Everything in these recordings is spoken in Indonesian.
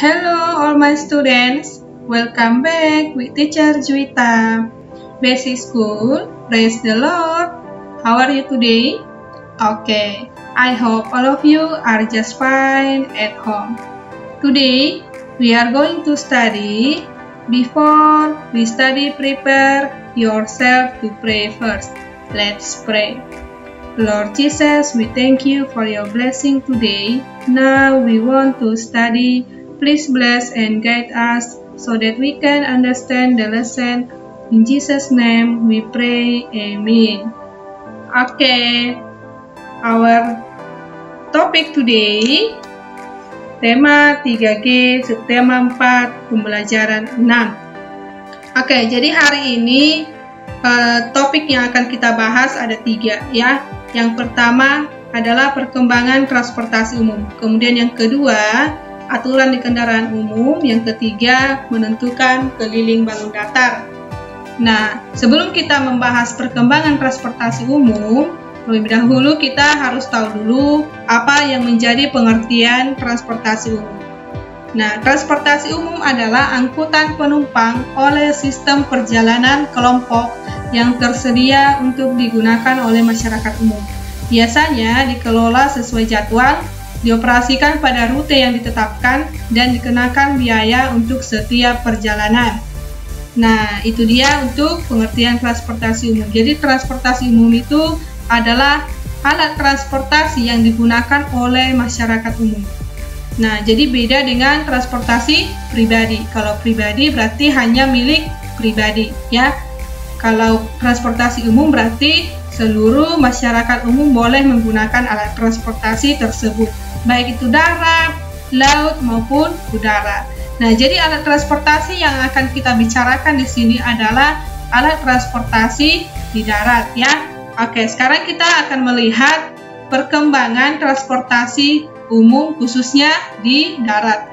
Hello all my students, welcome back with teacher Juwita. Basic School, praise the Lord. How are you today? Okay, I hope all of you are just fine at home. Today, we are going to study. Before we study, prepare yourself to pray first. Let's pray. Lord Jesus, we thank you for your blessing today. Now we want to study. Please bless and guide us so that we can understand the lesson. In Jesus' name we pray, Amen. Okay, our topic today, tema 3G, subtema 4, pembelajaran 6. Oke, jadi hari ini topik yang akan kita bahas ada 3 ya. Yang pertama adalah perkembangan transportasi umum. Kemudian yang kedua, aturan di kendaraan umum. Yang ketiga, menentukan keliling bangun datar. Nah, sebelum kita membahas perkembangan transportasi umum, lebih dahulu kita harus tahu dulu apa yang menjadi pengertian transportasi umum. Nah, transportasi umum adalah angkutan penumpang oleh sistem perjalanan kelompok yang tersedia untuk digunakan oleh masyarakat umum. Biasanya dikelola sesuai jadwal, dioperasikan pada rute yang ditetapkan, dan dikenakan biaya untuk setiap perjalanan. Nah, itu dia untuk pengertian transportasi umum. Jadi, transportasi umum itu adalah alat transportasi yang digunakan oleh masyarakat umum. Nah, jadi beda dengan transportasi pribadi. Kalau pribadi berarti hanya milik pribadi, ya. Kalau transportasi umum berarti seluruh masyarakat umum boleh menggunakan alat transportasi tersebut, baik itu darat, laut maupun udara. Nah, jadi alat transportasi yang akan kita bicarakan di sini adalah alat transportasi di darat, ya. Oke, sekarang kita akan melihat perkembangan transportasi umum khususnya di darat.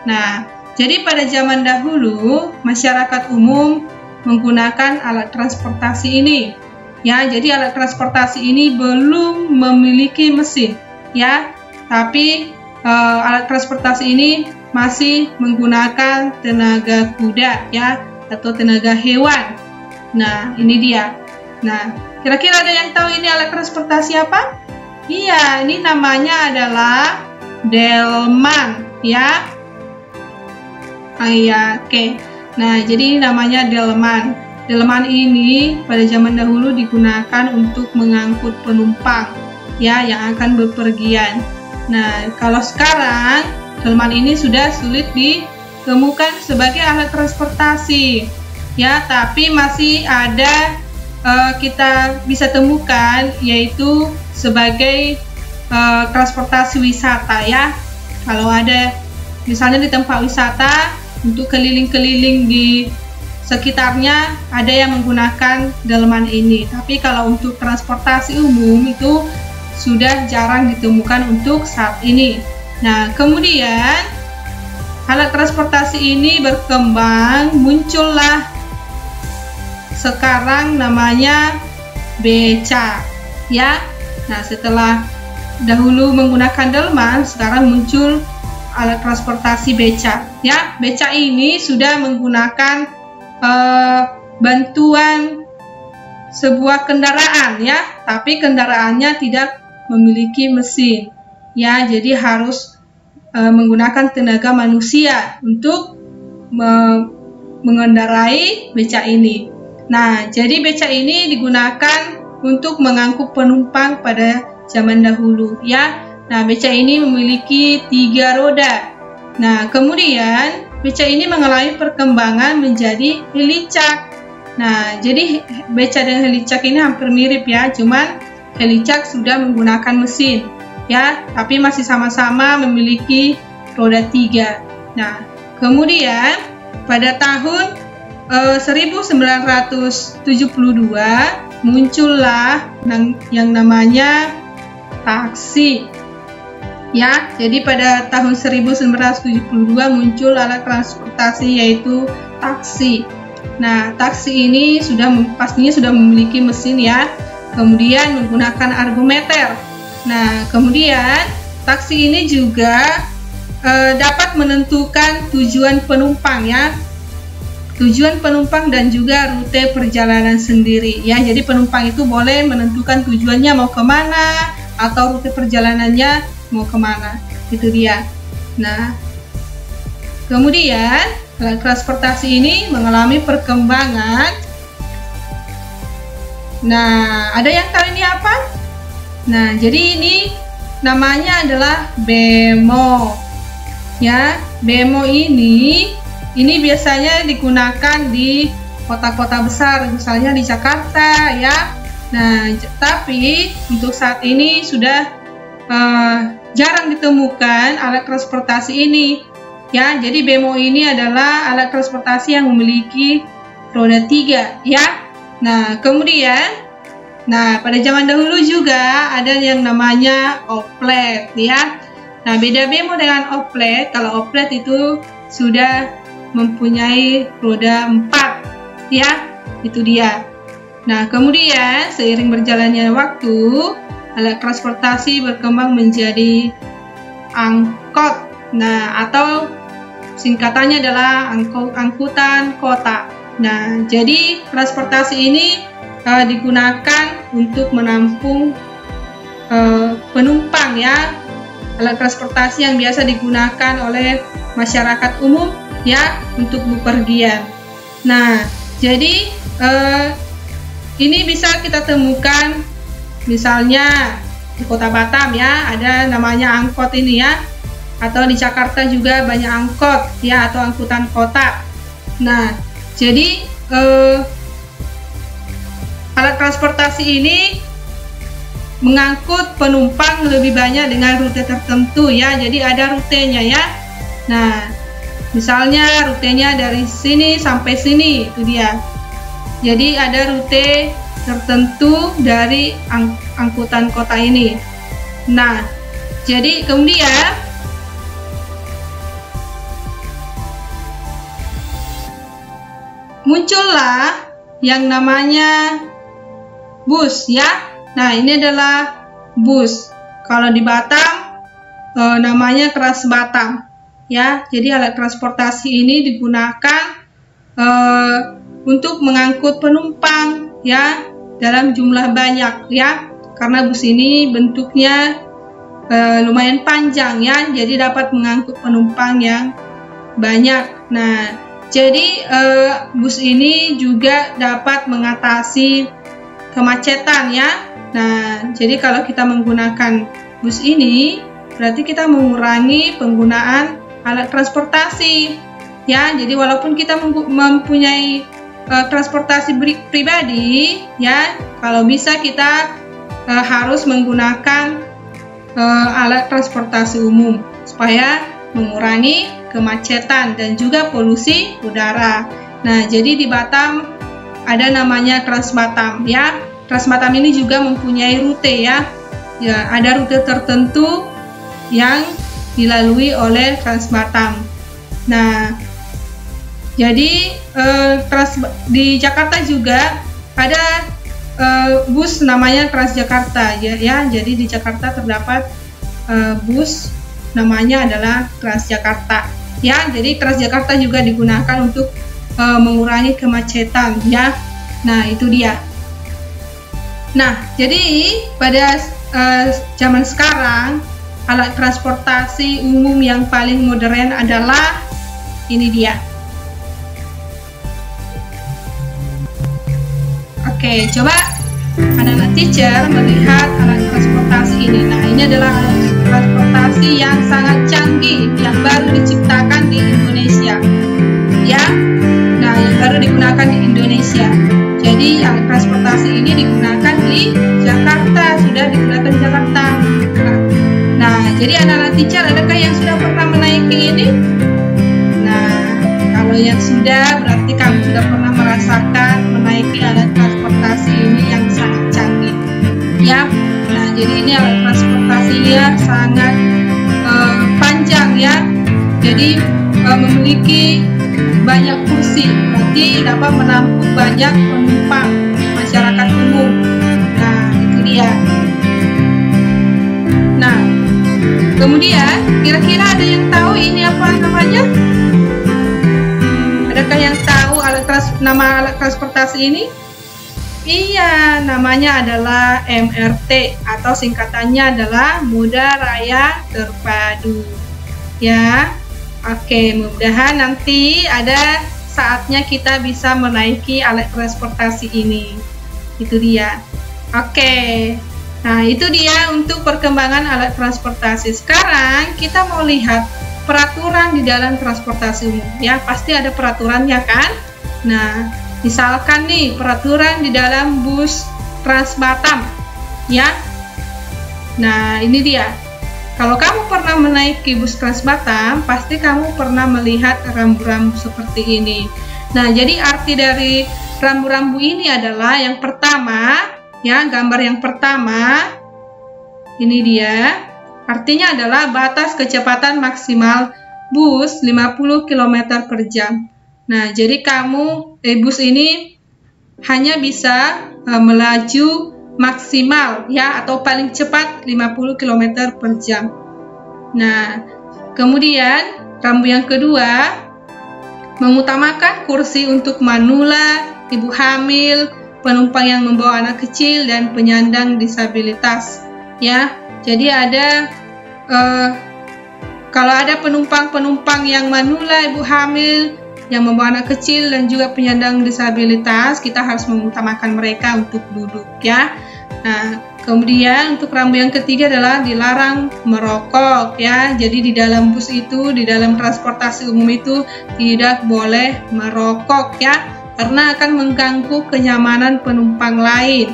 Nah, jadi pada zaman dahulu masyarakat umum menggunakan alat transportasi ini. Ya, jadi alat transportasi ini belum memiliki mesin, ya. Tapi alat transportasi ini masih menggunakan tenaga kuda, ya, atau tenaga hewan. Nah, ini dia. Nah, kira-kira ada yang tahu ini alat transportasi apa? Iya, ini namanya adalah delman, ya. Iya, oke. Nah, jadi ini namanya delman. Delman ini pada zaman dahulu digunakan untuk mengangkut penumpang, ya, yang akan bepergian. Nah, kalau sekarang delman ini sudah sulit ditemukan sebagai alat transportasi, ya, tapi masih ada kita bisa temukan yaitu sebagai transportasi wisata, ya. Kalau ada misalnya di tempat wisata untuk keliling-keliling di sekitarnya ada yang menggunakan delman ini. Tapi kalau untuk transportasi umum itu sudah jarang ditemukan untuk saat ini. Nah, kemudian alat transportasi ini berkembang, muncullah sekarang namanya beca, ya. Nah, setelah dahulu menggunakan delman, sekarang muncul alat transportasi beca, ya. Beca ini sudah menggunakan bantuan sebuah kendaraan, ya, tapi kendaraannya tidak memiliki mesin, ya. Jadi harus menggunakan tenaga manusia untuk mengendarai beca ini. Nah, jadi beca ini digunakan untuk mengangkut penumpang pada zaman dahulu, ya. Nah, beca ini memiliki 3 roda. Nah, kemudian beca ini mengalami perkembangan menjadi helicak. Nah, jadi beca dan helicak ini hampir mirip, ya, cuman helicak sudah menggunakan mesin, ya, tapi masih sama-sama memiliki roda 3. Nah, kemudian pada tahun 1972 muncullah yang namanya taksi, ya. Jadi pada tahun 1972 muncul alat transportasi yaitu taksi. Nah, taksi ini pastinya sudah memiliki mesin, ya. Kemudian menggunakan argometer. Nah, kemudian taksi ini juga dapat menentukan tujuan penumpang ya, tujuan penumpang dan juga rute perjalanan sendiri ya. Jadi penumpang itu boleh menentukan tujuannya mau kemana atau rute perjalanannya mau kemana, itu dia. Nah, kemudian alat transportasi ini mengalami perkembangan. Nah, ada yang tahu ini apa? Nah, jadi ini namanya adalah bemo ya. Bemo ini biasanya digunakan di kota-kota besar, misalnya di Jakarta ya. Nah, tapi untuk saat ini sudah jarang ditemukan alat transportasi ini ya. Jadi bemo ini adalah alat transportasi yang memiliki roda 3 ya. Nah, kemudian pada zaman dahulu juga ada yang namanya oplet ya. Nah, beda bemo dengan oplet. Kalau oplet itu sudah mempunyai roda 4 ya, itu dia. Nah, kemudian seiring berjalannya waktu, alat transportasi berkembang menjadi angkot. Nah, atau singkatannya adalah angkutan kota. Nah, jadi transportasi ini digunakan untuk menampung penumpang ya. Alat transportasi yang biasa digunakan oleh masyarakat umum ya untuk bepergian. Nah, jadi ini bisa kita temukan misalnya di Kota Batam ya, ada namanya angkot ini ya. Atau di Jakarta juga banyak angkot ya, atau angkutan kota. Nah, jadi alat transportasi ini mengangkut penumpang lebih banyak dengan rute tertentu ya. Jadi ada rutenya ya. Nah, misalnya rutenya dari sini sampai sini, itu dia. Jadi ada rute tertentu dari angkutan kota ini. Nah, jadi kemudian muncullah yang namanya bus ya. Nah, ini adalah bus. Kalau di Batam namanya Trans Batam ya. Jadi alat transportasi ini digunakan untuk mengangkut penumpang ya dalam jumlah banyak ya. Karena bus ini bentuknya lumayan panjang ya. Jadi dapat mengangkut penumpang yang banyak. Nah, jadi bus ini juga dapat mengatasi kemacetan ya. Nah, jadi kalau kita menggunakan bus ini, berarti kita mengurangi penggunaan alat transportasi ya. Jadi walaupun kita mempunyai transportasi pribadi ya, kalau bisa kita harus menggunakan alat transportasi umum supaya mengurangi kemacetan dan juga polusi udara. Nah, jadi di Batam ada namanya Trans Batam ya. Trans Batam ini juga mempunyai rute ya. Ya, ada rute tertentu yang dilalui oleh Trans Batam. Nah, jadi di Jakarta juga ada bus namanya Transjakarta ya. Jadi di Jakarta terdapat bus namanya adalah Transjakarta ya. Jadi Transjakarta juga digunakan untuk mengurangi kemacetan ya. Nah, itu dia. Nah, jadi pada zaman sekarang alat transportasi umum yang paling modern adalah ini dia. Oke, coba anak-anak teacher melihat alat transportasi ini. Nah, ini adalah alat transportasi yang sangat canggih yang baru diciptakan di Indonesia ya. Nah, yang baru digunakan di Indonesia. Jadi alat transportasi ini digunakan di Jakarta, sudah digunakan di Jakarta. Nah, jadi anak-anak teacher, adakah yang sudah pernah menaiki ini? Nah, kalau yang sudah, berarti kamu sudah pernah merasakan menaiki alat transportasi ini yang sangat canggih ya. Nah, jadi ini alat transportasinya sangat panjang ya. Jadi memiliki banyak kursi, berarti dapat menampung banyak penumpang masyarakat umum. Nah, itu dia. Nah, Kemudian, kira-kira ada yang tahu ini apa namanya? Adakah yang tahu nama alat transportasi ini? Iya, namanya adalah MRT atau singkatannya adalah Moda Raya Terpadu. Ya, oke, mudah-mudahan nanti ada saatnya kita bisa menaiki alat transportasi ini. Itu dia. Oke, nah itu dia untuk perkembangan alat transportasi. Sekarang kita mau lihat peraturan di dalam transportasi umum. Ya, pasti ada peraturannya kan? Nah, misalkan nih peraturan di dalam bus Trans Batam, ya. Nah, ini dia. Kalau kamu pernah menaiki bus Trans Batam, pasti kamu pernah melihat rambu-rambu seperti ini. Nah, jadi arti dari rambu-rambu ini adalah yang pertama, ya, gambar yang pertama. Ini dia. Artinya adalah batas kecepatan maksimal bus 50 km per jam. Nah, jadi bus ini hanya bisa melaju maksimal, ya, atau paling cepat 50 km per jam. Nah, kemudian rambu yang kedua mengutamakan kursi untuk manula, ibu hamil, penumpang yang membawa anak kecil, dan penyandang disabilitas. Ya, jadi kalau ada penumpang yang manula, ibu hamil, yang membawa anak kecil dan juga penyandang disabilitas, kita harus mengutamakan mereka untuk duduk, ya. Nah, kemudian untuk rambu yang ketiga adalah dilarang merokok, ya. Jadi di dalam bus itu, di dalam transportasi umum itu tidak boleh merokok, ya, karena akan mengganggu kenyamanan penumpang lain.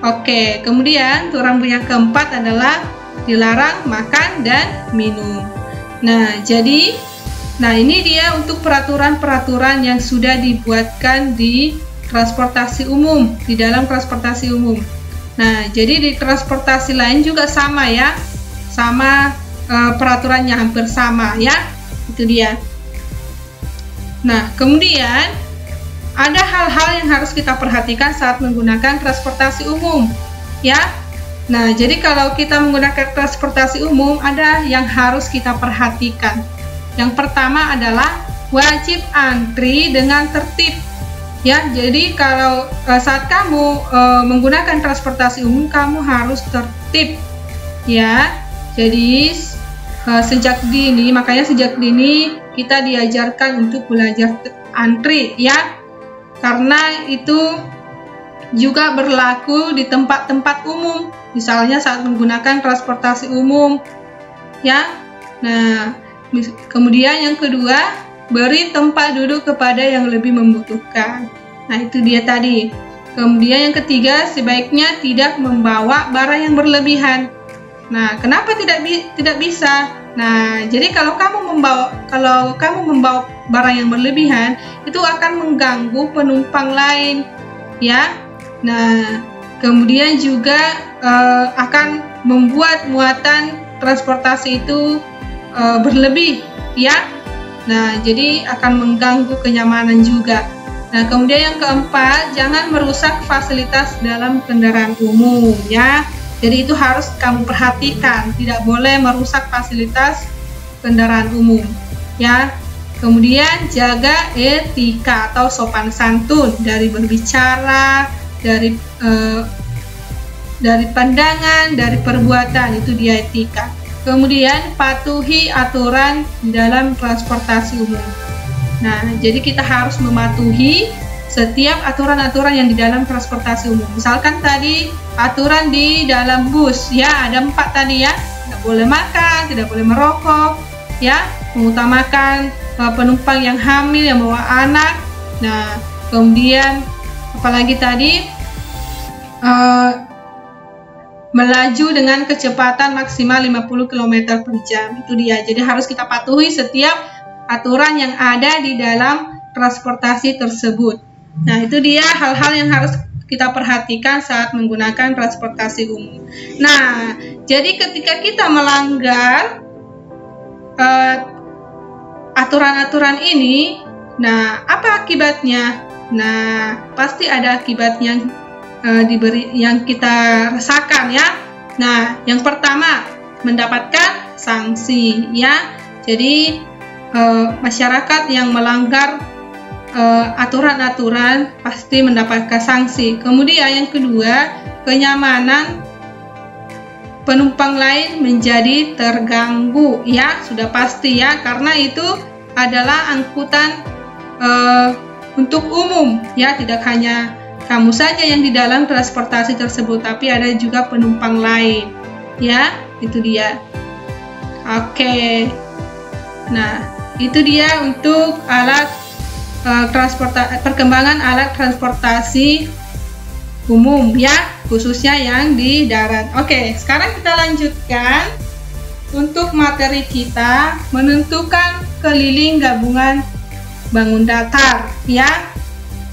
Oke, kemudian untuk rambu yang keempat adalah dilarang makan dan minum. Nah, ini dia untuk peraturan-peraturan yang sudah dibuatkan di transportasi umum, di dalam transportasi umum. Nah, jadi di transportasi lain juga sama, ya. Sama, peraturannya hampir sama, ya. Itu dia. Nah, kemudian ada hal-hal yang harus kita perhatikan saat menggunakan transportasi umum, ya. Nah, jadi kalau kita menggunakan transportasi umum, ada yang harus kita perhatikan. Yang pertama adalah wajib antri dengan tertib. Ya, jadi kalau saat kamu menggunakan transportasi umum, kamu harus tertib. Ya, jadi makanya sejak dini kita diajarkan untuk belajar antri, ya. Karena itu juga berlaku di tempat-tempat umum, misalnya saat menggunakan transportasi umum, ya. Nah, kemudian yang kedua, beri tempat duduk kepada yang lebih membutuhkan. Nah, itu dia tadi. Kemudian yang ketiga, sebaiknya tidak membawa barang yang berlebihan. Nah, kenapa tidak bisa? Nah, jadi kalau kamu membawa barang yang berlebihan, itu akan mengganggu penumpang lain, ya. Nah, kemudian juga akan membuat muatan transportasi itu berlebih, ya. Nah, jadi akan mengganggu kenyamanan juga. Nah, kemudian yang keempat, jangan merusak fasilitas dalam kendaraan umum, ya. Jadi itu harus kamu perhatikan, tidak boleh merusak fasilitas kendaraan umum, ya. Kemudian jaga etika atau sopan santun dari berbicara, dari pandangan, dari perbuatan, itu dia etika. Kemudian patuhi aturan dalam transportasi umum. Nah, jadi kita harus mematuhi setiap aturan-aturan yang di dalam transportasi umum. Misalkan tadi aturan di dalam bus, ya, ada 4 tadi, ya. Tidak boleh makan, tidak boleh merokok, ya, mengutamakan penumpang yang hamil, yang bawa anak. Nah, kemudian apalagi tadi melaju dengan kecepatan maksimal 50 km per jam. Itu dia. Jadi harus kita patuhi setiap aturan yang ada di dalam transportasi tersebut. Nah, itu dia hal-hal yang harus kita perhatikan saat menggunakan transportasi umum. Nah, jadi ketika kita melanggar aturan-aturan ini, nah, apa akibatnya? Nah, pasti ada akibatnya yang kita rasakan, ya. Nah, yang pertama, mendapatkan sanksi ya. Jadi masyarakat yang melanggar aturan-aturan pasti mendapatkan sanksi. Kemudian yang kedua, kenyamanan penumpang lain menjadi terganggu ya, sudah pasti ya, karena itu adalah angkutan untuk umum ya, tidak hanya kamu saja yang di dalam transportasi tersebut, tapi ada juga penumpang lain ya, itu dia. Oke. Nah, itu dia untuk alat perkembangan alat transportasi umum ya, khususnya yang di darat. Oke, sekarang kita lanjutkan untuk materi kita, menentukan keliling gabungan bangun datar ya.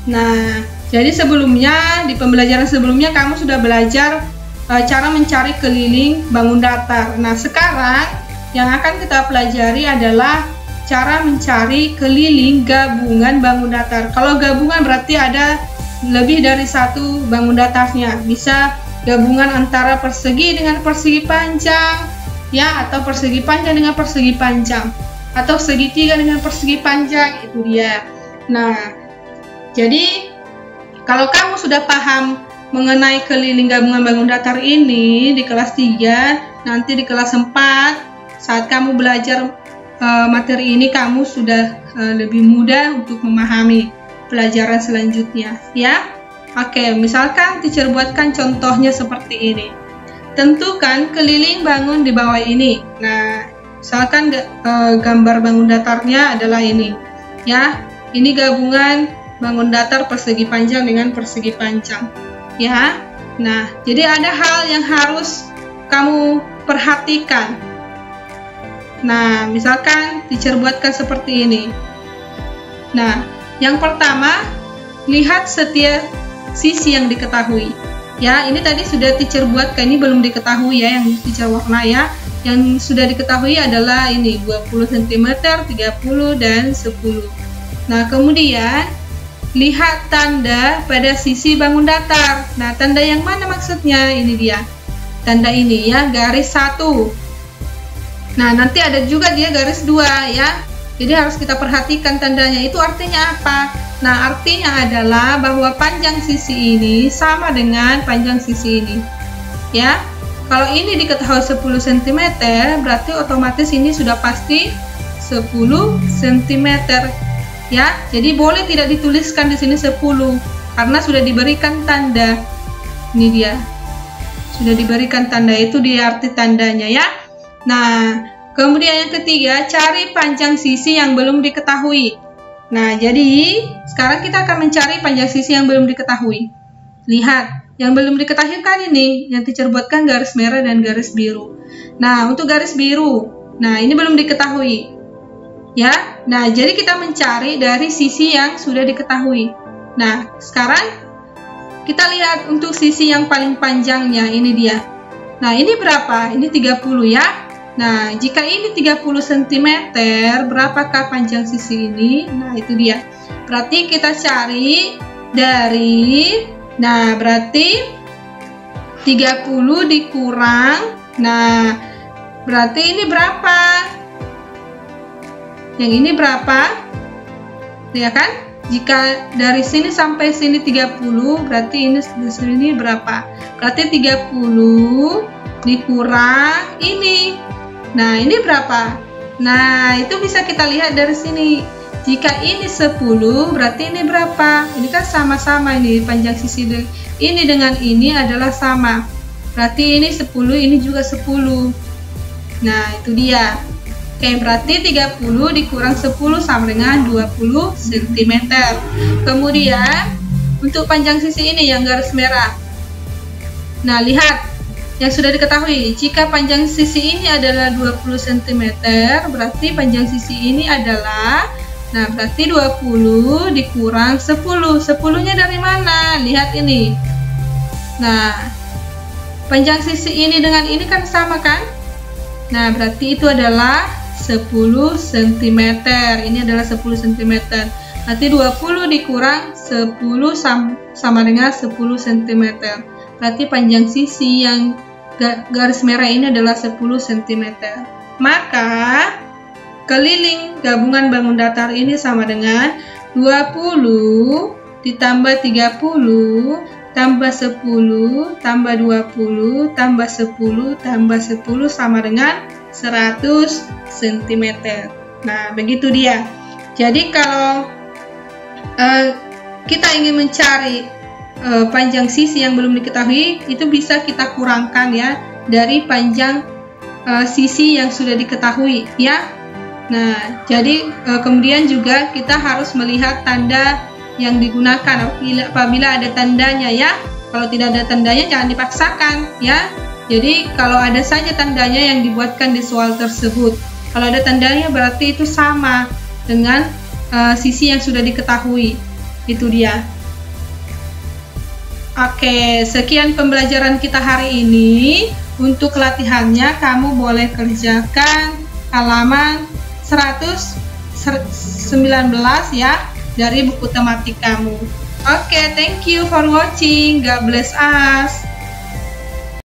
Nah, jadi sebelumnya di pembelajaran sebelumnya kamu sudah belajar cara mencari keliling bangun datar. Nah, sekarang yang akan kita pelajari adalah cara mencari keliling gabungan bangun datar. Kalau gabungan berarti ada lebih dari satu bangun datarnya. Bisa gabungan antara persegi dengan persegi panjang ya, atau persegi panjang dengan persegi panjang, atau segitiga dengan persegi panjang, itu dia. Nah, jadi kalau kamu sudah paham mengenai keliling gabungan bangun datar ini di kelas 3, nanti di kelas 4 saat kamu belajar materi ini kamu sudah lebih mudah untuk memahami pelajaran selanjutnya ya. Oke, misalkan teacher buatkan contohnya seperti ini. Tentukan keliling bangun di bawah ini. Nah, misalkan gambar bangun datarnya adalah ini ya. Ini gabungan bangun datar persegi panjang dengan persegi panjang ya. Nah, jadi ada hal yang harus kamu perhatikan. Nah, misalkan teacher buatkan seperti ini. Nah, yang pertama, lihat setiap sisi yang diketahui. Ya, ini tadi sudah teacher buatkan, ini belum diketahui ya, yang teacher warna ya. Yang sudah diketahui adalah ini 20 cm, 30 dan 10. Nah, kemudian lihat tanda pada sisi bangun datar. Nah, tanda yang mana maksudnya? Ini dia. Tanda ini ya, garis 1. Nah, nanti ada juga dia garis 2 ya. Jadi harus kita perhatikan tandanya. Itu artinya apa? Nah, artinya adalah bahwa panjang sisi ini sama dengan panjang sisi ini. Ya. Kalau ini diketahui 10 cm, berarti otomatis ini sudah pasti 10 cm. Ya. Jadi boleh tidak dituliskan di sini 10 karena sudah diberikan tanda. Ini dia. Sudah diberikan tanda, itu dia arti tandanya ya. Nah, kemudian yang ketiga, cari panjang sisi yang belum diketahui. Nah, jadi sekarang kita akan mencari panjang sisi yang belum diketahui. Lihat, yang belum diketahui kan ini, yang teacher buatkan garis merah dan garis biru. Nah, untuk garis biru, nah ini belum diketahui. Ya, nah jadi kita mencari dari sisi yang sudah diketahui. Nah, sekarang kita lihat untuk sisi yang paling panjangnya, ini dia. Nah, ini berapa? Ini 30 ya. Nah, jika ini 30 cm, berapakah panjang sisi ini? Nah, itu dia. Berarti kita cari dari, nah, berarti 30 dikurang, nah, berarti ini berapa? Yang ini berapa? Ya kan? Jika dari sini sampai sini 30, berarti ini di sini berapa? Berarti 30 dikurang ini. Nah, ini berapa? Nah, itu bisa kita lihat dari sini. Jika ini 10, berarti ini berapa? Ini kan sama-sama ini, panjang sisi ini dengan ini adalah sama. Berarti ini 10, ini juga 10. Nah, itu dia. Oke, berarti 30 dikurang 10 sama dengan 20 cm. Kemudian, untuk panjang sisi ini yang garis merah. Nah, lihat. Yang sudah diketahui, jika panjang sisi ini adalah 20 cm, berarti panjang sisi ini adalah, nah berarti 20 dikurang 10. 10-nya dari mana? Lihat ini. Nah, panjang sisi ini dengan ini kan sama kan? Nah, berarti itu adalah 10 cm. Ini adalah 10 cm. Nanti 20 dikurang 10 sama dengan 10 cm. Berarti panjang sisi yang garis merah ini adalah 10 cm. Maka keliling gabungan bangun datar ini sama dengan 20 ditambah 30 tambah 10 tambah 20 tambah 10 tambah 10 sama dengan 100 cm. Nah, begitu dia. Jadi kalau kita ingin mencari panjang sisi yang belum diketahui, itu bisa kita kurangkan ya dari panjang sisi yang sudah diketahui ya. Nah, jadi kemudian juga kita harus melihat tanda yang digunakan apabila ada tandanya ya. Kalau tidak ada tandanya jangan dipaksakan ya. Jadi kalau ada saja tandanya yang dibuatkan di soal tersebut. Kalau ada tandanya berarti itu sama dengan sisi yang sudah diketahui. Itu dia. Oke, sekian pembelajaran kita hari ini. Untuk latihannya kamu boleh kerjakan halaman 119 ya dari buku tematik kamu. Oke, thank you for watching. God bless us.